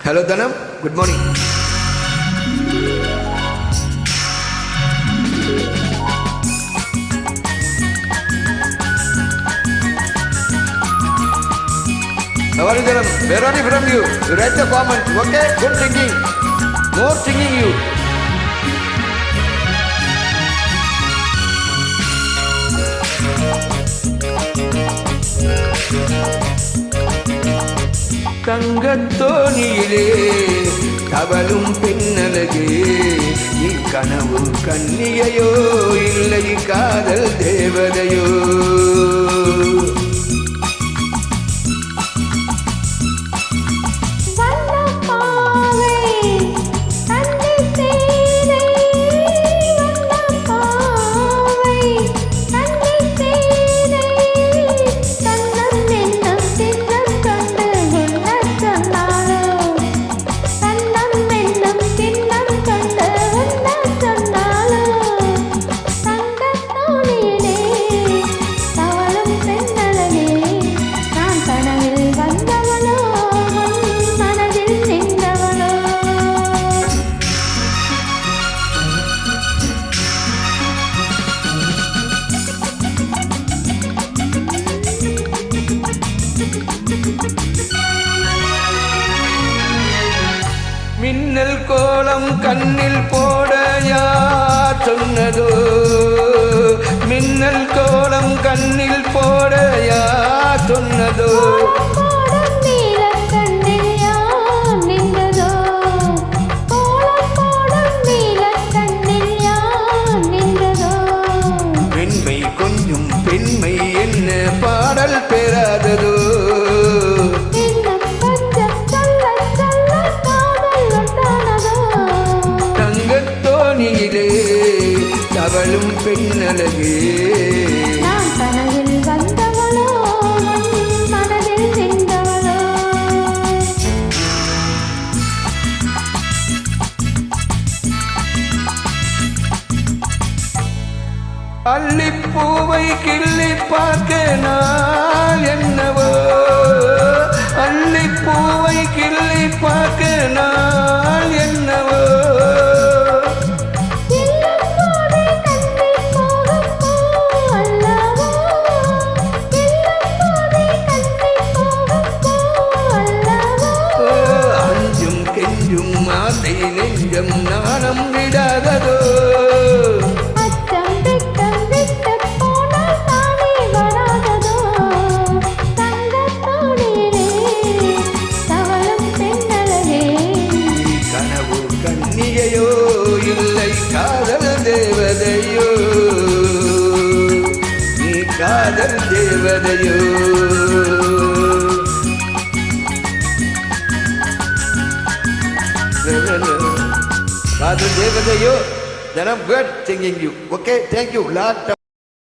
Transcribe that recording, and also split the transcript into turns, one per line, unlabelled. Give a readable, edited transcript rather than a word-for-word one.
Hello Dhanam, good morning. How are you Dhanam? Where are you from you? You write the comment, okay? Good singing. More singing you. தங்கத்தோணியிலே தவழும் பெண்ணழகே, நீ கனவு கன்னிகையோ இல்லை காதல் தேவதையோ? மின்னல் கோலம் கண்ணில் போட யார் சொன்னதோ? மின்னல் கோலம் கண்ணில் போட யார் சொன்னதோ? பெண்மை கொஞ்சம் பெண்மை என்ன பாடல் பெறாததோ? தவழும் பெண்ணழகே,
நான் கனவில் வந்தவளோ மனதில் நின்றவளோ?
அள்ளிப்பூவை கிள்ளி பார்க்க நாள் என்னவோ? அள்ளிப்பூவை கிள்ளி பார்க்க நாள் என்னவோ? மாத்தை நெஞ்சம் நாணம் விடாததோ?
அச்சம் திட்டம் விட்டு போனால் தானே வராததோ? தங்கத்தோணியிலே தவழும் பெண்ணழகே,
நீ கனவு கன்னிகையோ இல்லை காதல் தேவதையோ? நீ காதல் தேவதையோ? Father Devadayo, then I'm good singing you. Okay, thank you.